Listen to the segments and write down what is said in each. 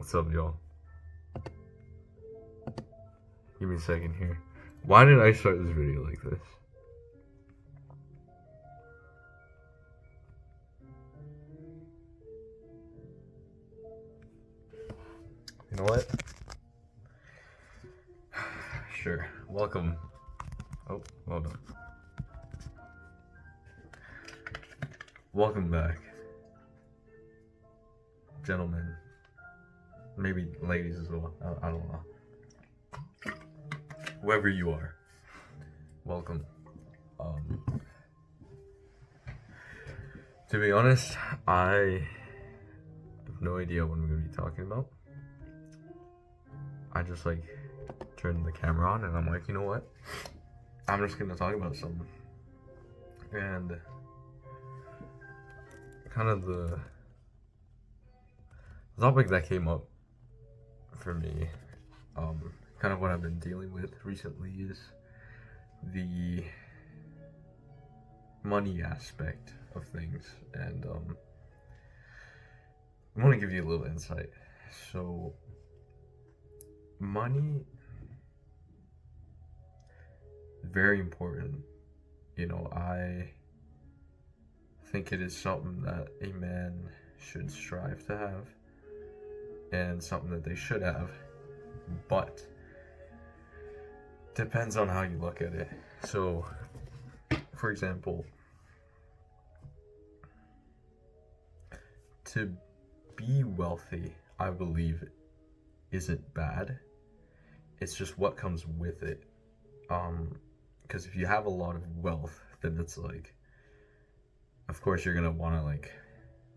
What's up, y'all? Give me a second here. Why did I start this video like this? You know what? Sure. Welcome. Oh, hold on. Welcome back, gentlemen. Maybe ladies as well. I don't know. Whoever you are, welcome. To be honest, I have no idea what I'm gonna be talking about. I just turned the camera on and I'm like, you know what? I'm just gonna talk about something. And kind of the topic that came up for me, kind of what I've been dealing with recently is the money aspect of things. And I want to give you a little insight. So, money, very important. You know, I think it is something that a man should strive to have and something that they should have, but depends on how you look at it. So, for example, to be wealthy, I believe, isn't bad. It's just what comes with it. Because if you have a lot of wealth, then it's of course you're gonna want to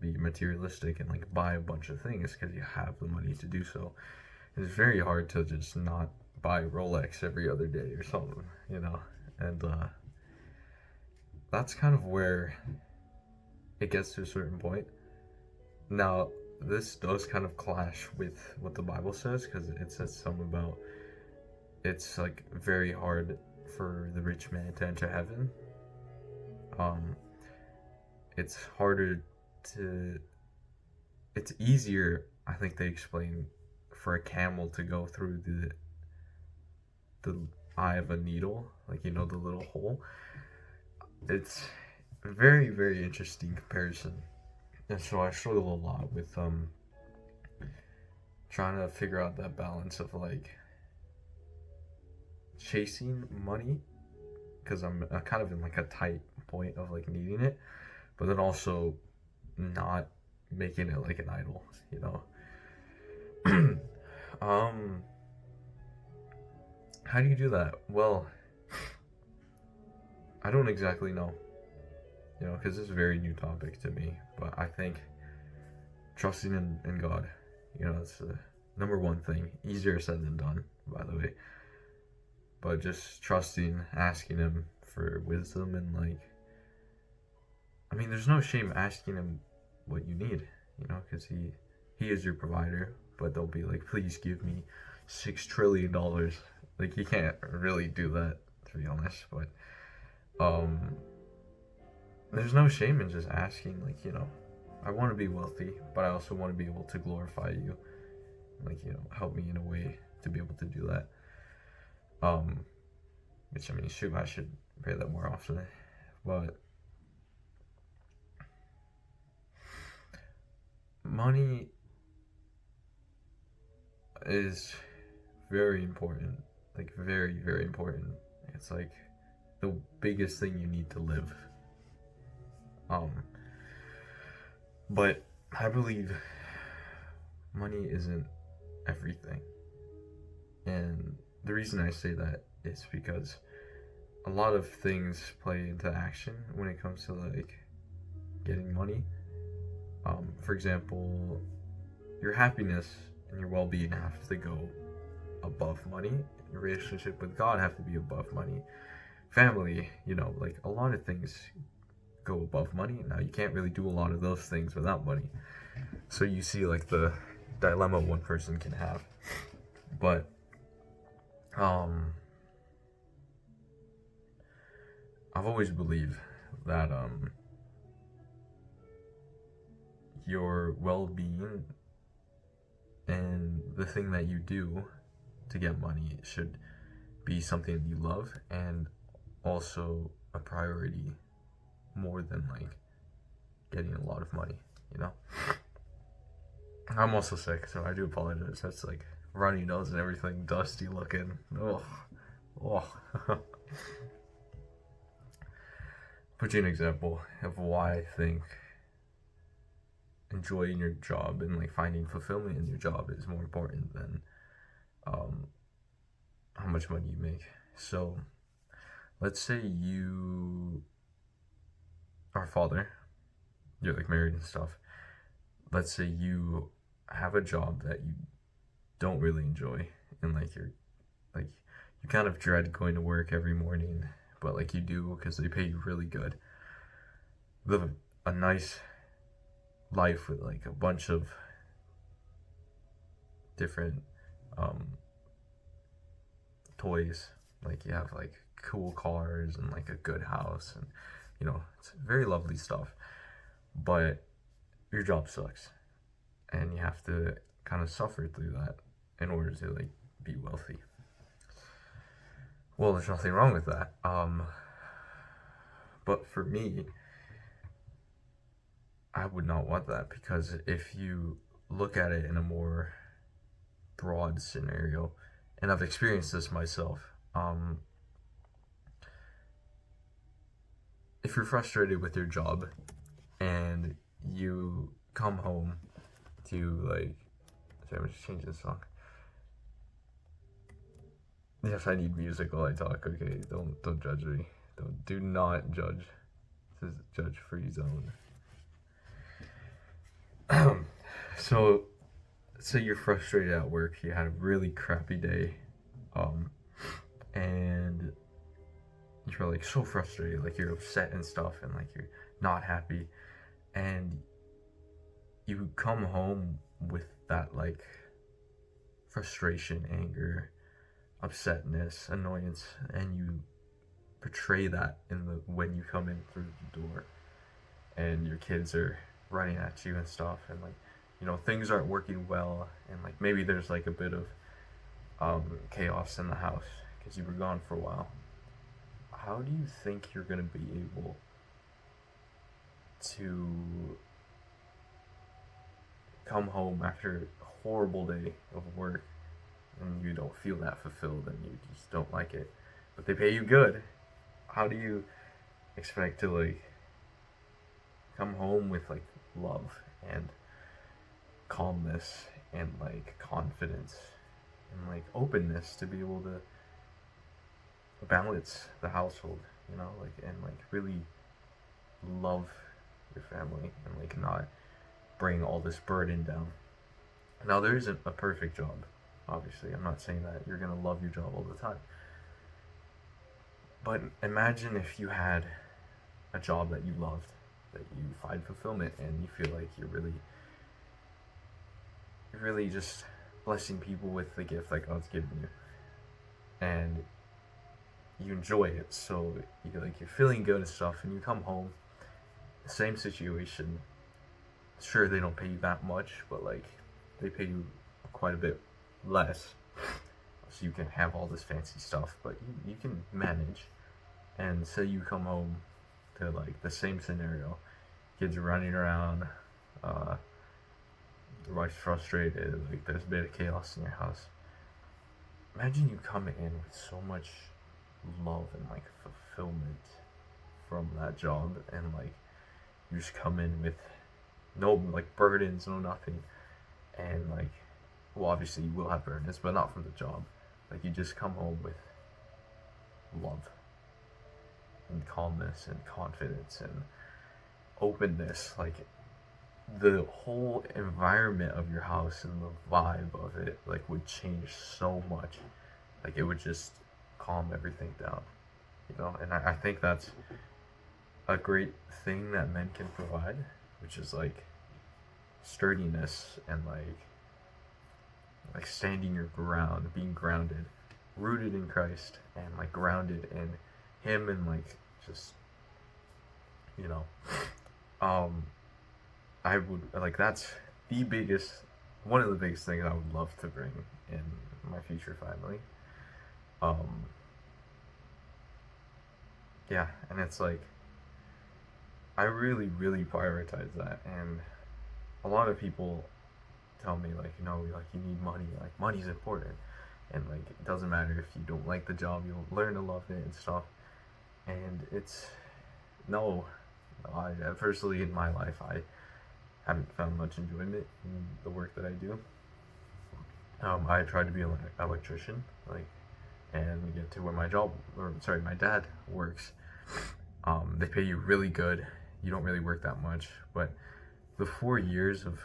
be materialistic and buy a bunch of things because you have the money to do so. It's very hard to just not buy Rolex every other day or something, you know. And that's kind of where it gets to a certain point. Now, this does kind of clash with what the Bible says, because it says something about it's very hard for the rich man to enter heaven. It's harder to, it's easier, I think they explain, for a camel to go through the eye of a needle, the little hole. It's a very, very interesting comparison. And so I struggle a lot with trying to figure out that balance of chasing money, because I'm kind of in a tight point of needing it, but then also not making it an idol, you know. How do you do that? Well, I don't exactly know, you know, because it's a very new topic to me. But I think trusting in God, you know, it's the number one thing. Easier said than done, by the way. But just trusting, asking Him for wisdom, and I mean, there's no shame asking Him what you need, you know, because He is your provider. But they'll be please give me $6 trillion. You can't really do that, to be honest. But there's no shame in just asking, you know, I want to be wealthy, but I also want to be able to glorify you. You know, help me in a way to be able to do that. Which, I mean, shoot, I should pray that more often. But money is very important. Very, very important. It's the biggest thing you need to live. But I believe money isn't everything. And the reason I say that is because a lot of things play into action when it comes to getting money. For example, your happiness and your well-being have to go above money. Your relationship with God have to be above money. Family, you know, a lot of things go above money. Now, you can't really do a lot of those things without money. So you see the dilemma one person can have. But I've always believed that your well-being And the thing that you do to get money should be something that you love and also a priority more than like getting a lot of money, you know? I'm also sick, so I do apologize. That's like runny nose and everything, dusty looking. Oh, oh. Put you an example of why I think enjoying your job and like finding fulfillment in your job is more important than um, how much money you make. So, let's say you are a father, you're like married and stuff. Let's say you have a job that you don't really enjoy, and like like you kind of dread going to work every morning, but like you do because they pay you really good. Live a nice life with like a bunch of different um, toys. Like you have like cool cars and like a good house, and it's very lovely stuff. But your job sucks, and you have to kind of suffer through that in order to like be wealthy. Well, there's nothing wrong with that. But for me, I would not want that, because if you look at it in a more broad scenario, and I've experienced this myself, if you're frustrated with your job and you come home to like, sorry, I'm just changing the song. Yes, I need music while I talk. Okay, don't judge me. Do not judge. This is judge free zone. So, say you're frustrated at work. You had a really crappy day, and you're like so frustrated, like you're upset and stuff, and like you're not happy, and you come home with that like frustration, anger, upsetness, annoyance, and you portray that when you come in through the door, and your kids are running at you and stuff, and like things aren't working well, and like maybe there's like a bit of chaos in the house because you were gone for a while. How do you think you're gonna be able to come home after a horrible day of work and you don't feel that fulfilled and you just don't like it, but they pay you good? How do you expect to like come home with like love and calmness and like confidence and like openness to be able to balance the household, like, and like really love your family and like not bring all this burden down? Now, there isn't a perfect job, obviously. I'm not saying that you're gonna love your job all the time, but imagine if you had a job that you loved, that you find fulfillment and you feel like you're really just blessing people with the gift that God's given you, and you enjoy it. So you're feeling good and stuff, and you come home, same situation. Sure, they don't pay you that much, but like they pay you quite a bit less, so you can have all this fancy stuff, but you can manage. And say you come home to like the same scenario, kids are running around, your wife's frustrated, like there's a bit of chaos in your house. Imagine you come in with so much love and like fulfillment from that job, and like you just come in with no like burdens, no nothing, and like, well, obviously you will have burdens, but not from the job. Like you just come home with love and calmness and confidence and openness. Like the whole environment of your house and the vibe of it like would change so much. Like it would just calm everything down, and I think that's a great thing that men can provide, which is like sturdiness and like standing your ground, being grounded, rooted in Christ, and like grounded in him, and like just I would like, that's the biggest one of the biggest things I would love to bring in my future family. Um, yeah, and it's like I really, really prioritize that, and a lot of people tell me like, like you need money, like money's important, and like it doesn't matter if you don't like the job, you'll learn to love it and stuff. And it's no, I personally in my life I haven't found much enjoyment in the work that I do. I tried to be an electrician, like, and get to where my dad works. They pay you really good. You don't really work that much, but the 4 years of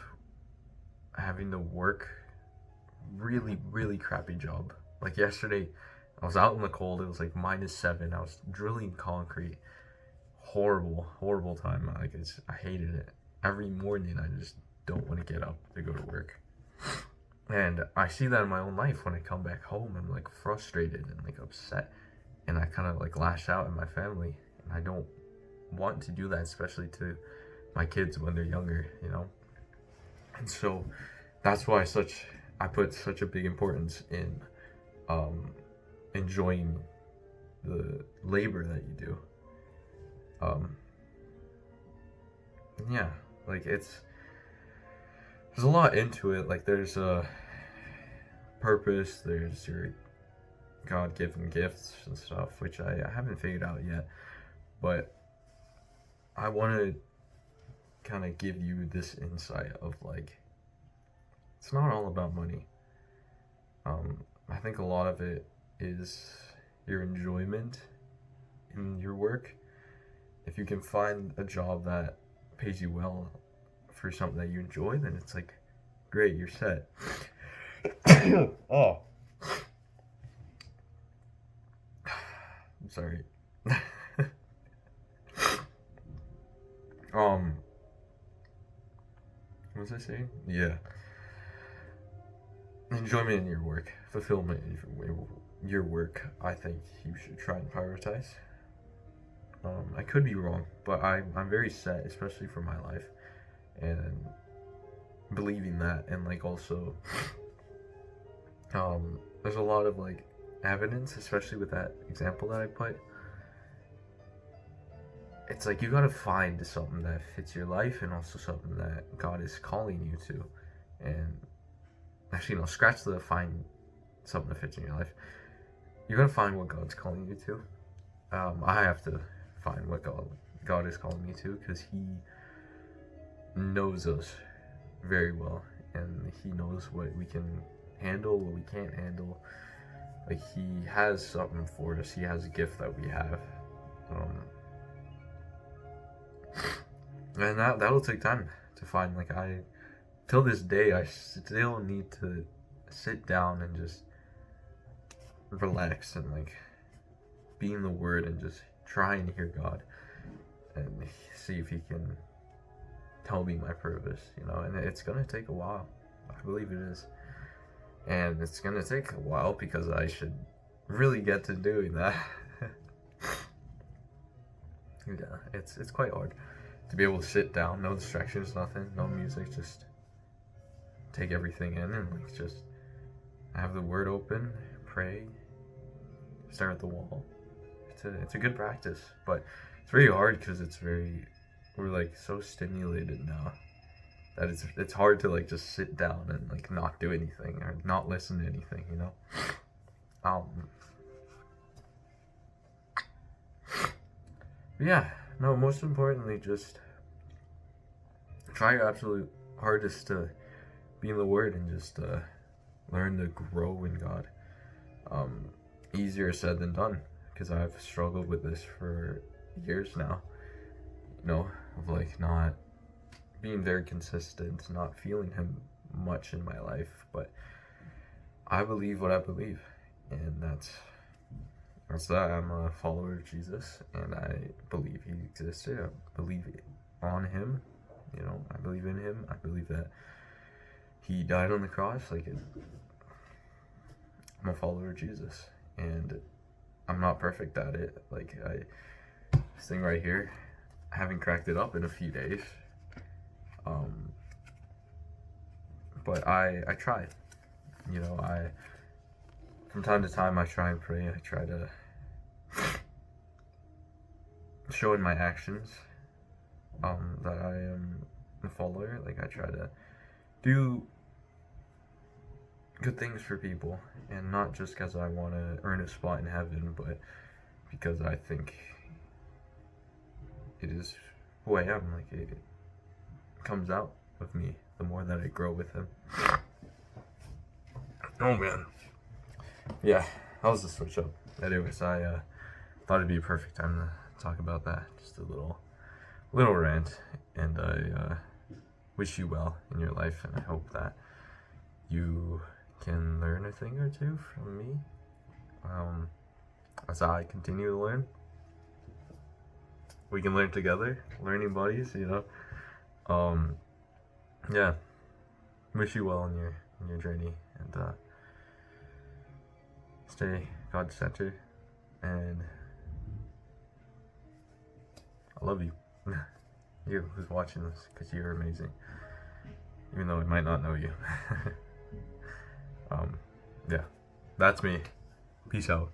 having to work really, really crappy job. Like yesterday, I was out in the cold. It was like -7. I was drilling concrete. Horrible, horrible time. I hated it. Every morning, I just don't want to get up to go to work. And I see that in my own life when I come back home. I'm like frustrated and like upset, and I kind of like lash out at my family. And I don't want to do that, especially to my kids when they're younger. And so that's why I put such a big importance in enjoying the labor that you do. Yeah, like there's a lot into it. Like there's a purpose, there's your God-given gifts and stuff, which I haven't figured out yet, but I want to kind of give you this insight of like it's not all about money. I think a lot of it is your enjoyment in your work. If you can find a job that pays you well for something that you enjoy, then it's like great, you're set. Oh, I'm sorry. What was I saying? Yeah. Enjoyment in your work, fulfillment in your work, I think you should try and prioritize. I could be wrong, but I'm very set, especially for my life, and believing that, and like also, there's a lot of like evidence, especially with that example that I put. It's like you gotta find something that fits your life, and also something that God is calling you to, and actually, scratch the find something that fits in your life. You gotta find what God's calling you to. I have to find what God is calling me to, because He knows us very well, and He knows what we can handle, what we can't handle. Like He has something for us. He has a gift that we have, and that'll take time to find. Like till this day, I still need to sit down and just relax and like be in the Word and just try and hear God and see if He can tell me my purpose. And it's gonna take a while. I believe it is, and it's gonna take a while because I should really get to doing that. Yeah, it's quite hard to be able to sit down, no distractions, nothing, no music, just take everything in and like just have the Word open, pray, stare at the wall. It's a good practice, but it's very hard because we're like so stimulated now that it's hard to like just sit down and like not do anything or not listen to anything. Yeah, no, most importantly, just try your absolute hardest to be in the Word and just learn to grow in God. Easier said than done, because I've struggled with this for years now. Of like not being very consistent, not feeling Him much in my life. But I believe what I believe, and that's that. I'm a follower of Jesus, and I believe He existed. I believe on Him. I believe in Him. I believe that He died on the cross. I'm a follower of Jesus, and I'm not perfect at it. This thing right here, I haven't cracked it up in a few days. but I try. You know, from time to time I try and pray. I try to show in my actions that I am a follower. Like I try to do good things for people, and not just because I want to earn a spot in heaven, but because I think it is who I am. Like it comes out of me the more that I grow with him. Oh man, yeah, that was the switch up. Anyways, I thought it'd be a perfect time to talk about that. Just a little rant, and I wish you well in your life, and I hope that you can learn a thing or two from me as I continue to learn. We can learn together, learning buddies, you know. Yeah, wish you well in your journey, and stay God-centered, and I love you. You who's watching this, because you're amazing, even though I might not know you. Yeah, that's me. Peace out.